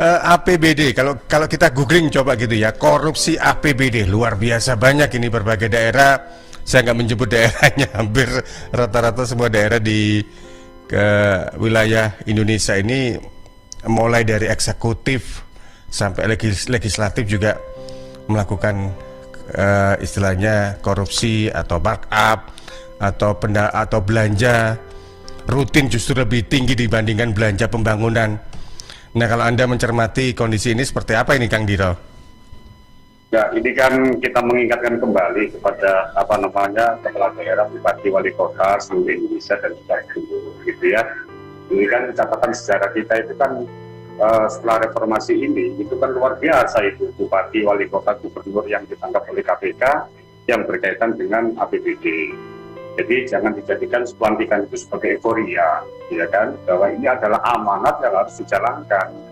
APBD, kalau kalau kita googling coba gitu ya, korupsi APBD luar biasa banyak ini berbagai daerah. Saya nggak menyebut daerahnya, hampir rata-rata semua daerah di ke wilayah Indonesia ini, mulai dari eksekutif sampai legislatif juga melakukan istilahnya korupsi atau markup atau belanja rutin justru lebih tinggi dibandingkan belanja pembangunan. Nah, kalau Anda mencermati kondisi ini seperti apa ini, Kang Diro? Ya, ini kan kita mengingatkan kembali kepada apa namanya kepala daerah, bupati, wali kota seluruh Indonesia dan juga gubernur, gitu ya. Ini kan catatan sejarah kita itu kan setelah reformasi ini itu kan luar biasa itu bupati, wali kota, gubernur yang ditangkap oleh KPK yang berkaitan dengan APBD. Jadi jangan dijadikan pelantikan itu sebagai euforia, ya kan? Bahwa ini adalah amanat yang harus dijalankan.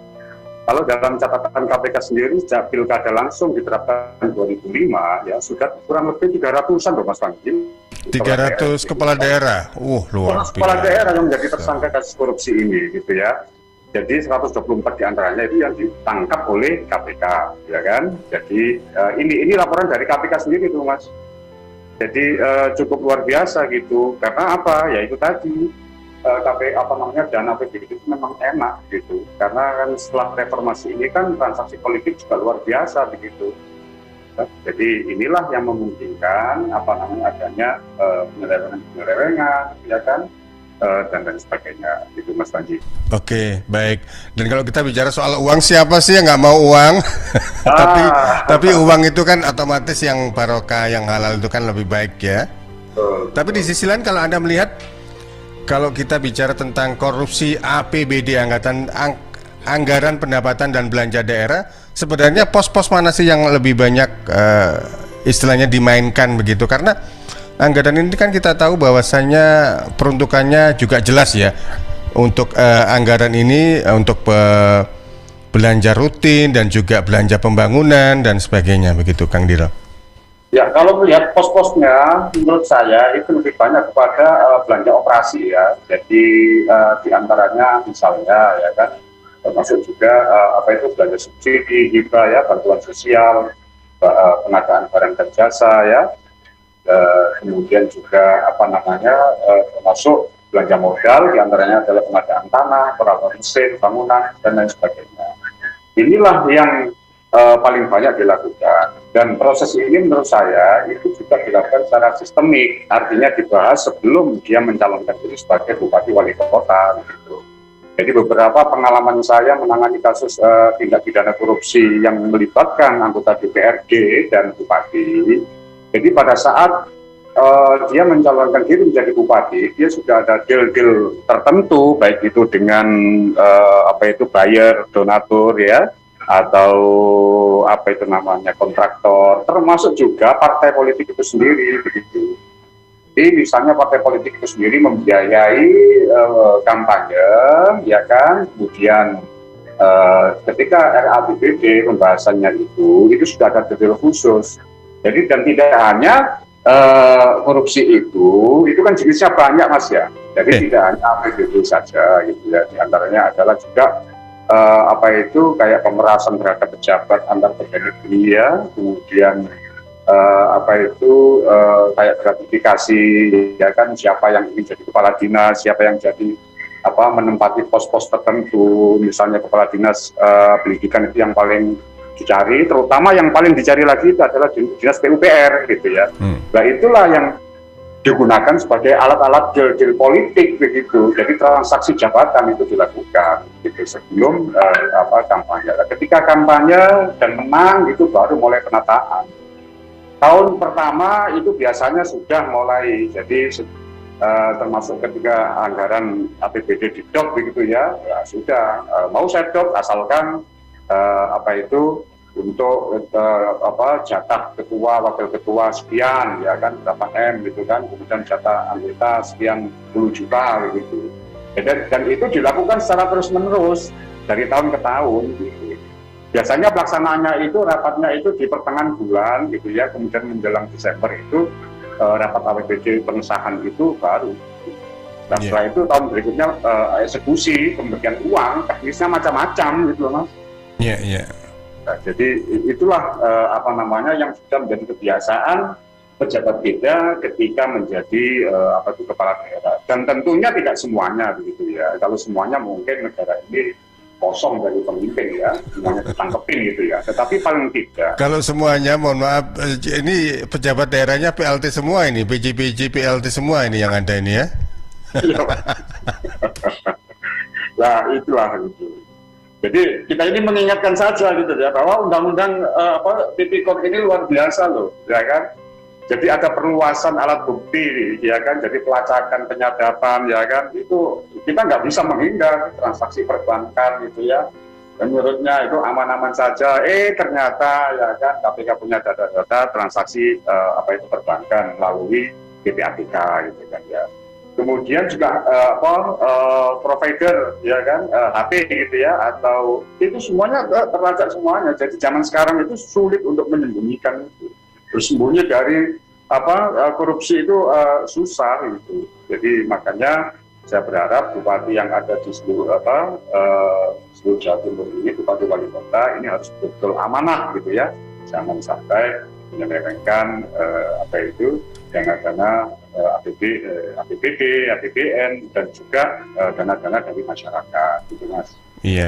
Kalau dalam catatan KPK sendiri sejak pilkada langsung diterapkan 2005 ya sudah kurang lebih 300-an loh Mas Fangki. 300 kepala daerah. Luar biasa. Kepala daerah yang menjadi tersangka kasus korupsi ini gitu ya. Jadi 124 diantaranya itu yang ditangkap oleh KPK, ya kan? Jadi ini laporan dari KPK sendiri tuh Mas. Jadi cukup luar biasa gitu. Karena apa? Ya itu tadi. Dana APBD itu memang enak gitu karena kan setelah reformasi ini kan transaksi politik juga luar biasa begitu. Jadi inilah yang memungkinkan adanya penyelewengan ya kan dan lain sebagainya gitu Mas Panji. Oke, baik. Dan kalau kita bicara soal uang, siapa sih yang nggak mau uang? tapi uang itu kan otomatis yang barokah, yang halal itu kan lebih baik ya. Tapi di sisi lain kalau Anda melihat, kalau kita bicara tentang korupsi APBD, anggaran pendapatan dan belanja daerah, sebenarnya pos-pos mana sih yang lebih banyak istilahnya dimainkan begitu? Karena anggaran ini kan kita tahu bahwasannya peruntukannya juga jelas ya. Untuk anggaran ini untuk belanja rutin dan juga belanja pembangunan dan sebagainya begitu, Kang Diro. Ya, kalau melihat pos-posnya, menurut saya itu lebih banyak kepada belanja operasi ya. Jadi diantaranya misalnya ya kan, termasuk juga belanja subsidi, hibah ya, bantuan sosial, pengadaan barang dan jasa ya. Kemudian juga termasuk belanja modal, diantaranya adalah pengadaan tanah, perawatan mesin, bangunan dan lain sebagainya. Inilah yang paling banyak dilakukan. Dan proses ini menurut saya itu juga dilakukan secara sistemik, artinya dibahas sebelum dia mencalonkan diri sebagai bupati wali kota gitu. Jadi beberapa pengalaman saya menangani kasus tindak pidana korupsi yang melibatkan anggota DPRD dan bupati. Jadi pada saat dia mencalonkan diri menjadi bupati, dia sudah ada deal-deal tertentu, baik itu dengan buyer, donatur ya, atau kontraktor, termasuk juga partai politik itu sendiri begitu. Jadi misalnya partai politik itu sendiri membiayai kampanye, ya kan, kemudian ketika RAPBD pembahasannya itu sudah ada detail khusus. Jadi dan tidak hanya korupsi itu kan jenisnya banyak Mas ya. Jadi tidak hanya APBD saja gitu ya. Di antaranya adalah juga kayak pemerasan terhadap pejabat antar pegawai negeri ya, kemudian kayak gratifikasi ya kan, siapa yang ingin jadi kepala dinas, siapa yang jadi menempati pos-pos tertentu, misalnya kepala dinas pendidikan itu yang paling dicari, terutama yang paling dicari lagi itu adalah dinas PUPR gitu ya. Nah itulah yang digunakan sebagai alat-alat deal-deal politik begitu. Jadi transaksi jabatan itu dilakukan gitu sebelum kampanye. Ketika kampanye dan menang itu baru mulai penataan. Tahun pertama itu biasanya sudah mulai, jadi termasuk ketika anggaran APBD didok begitu ya, sudah mau saya dok asalkan untuk jatah ketua, wakil ketua sekian ya kan, berapa M gitu kan, kemudian jatah anggota sekian puluh juta gitu. Dan itu dilakukan secara terus menerus dari tahun ke tahun gitu. Biasanya pelaksanaannya itu, rapatnya itu di pertengahan bulan gitu ya, kemudian menjelang Desember itu rapat APBD pengesahan itu baru. Nah setelah itu tahun berikutnya eksekusi pemberian uang, teknisnya macam-macam gitu loh Mas. Iya, iya. Nah, jadi itulah apa namanya yang sudah menjadi kebiasaan pejabat kita ketika menjadi apa itu kepala daerah. Dan tentunya tidak semuanya begitu ya. Kalau semuanya mungkin negara ini kosong dari pemimpin ya, semuanya ditangkepin gitu ya. Tetapi paling tidak. Kalau semuanya, mohon maaf, ini pejabat daerahnya PLT semua ini, PJ PLT semua ini yang ada ini ya. Nah itulah gitu. Jadi kita ini mengingatkan saja gitu ya bahwa undang-undang Tipikor ini luar biasa loh, ya kan. Jadi ada perluasan alat bukti, ya kan. Jadi pelacakan, penyadapan, ya kan. Itu kita nggak bisa menghindar transaksi perbankan gitu ya. Dan menurutnya itu aman-aman saja. Ternyata ya kan KPK punya data-data transaksi apa itu perbankan melalui PPATK gitu kan ya. Kemudian juga provider ya kan HP gitu ya, atau itu semuanya terlacak semuanya. Jadi zaman sekarang itu sulit untuk menyembunyikan itu. Bersembunyi dari korupsi itu susah gitu. Jadi makanya saya berharap bupati yang ada di seluruh seluruh Jawa Timur ini, bupati wali kota ini harus betul amanah gitu ya, jangan sampai menyelewengkan dana-dana APBD, APBN dan juga dana-dana dari masyarakat gitu Mas. Iya.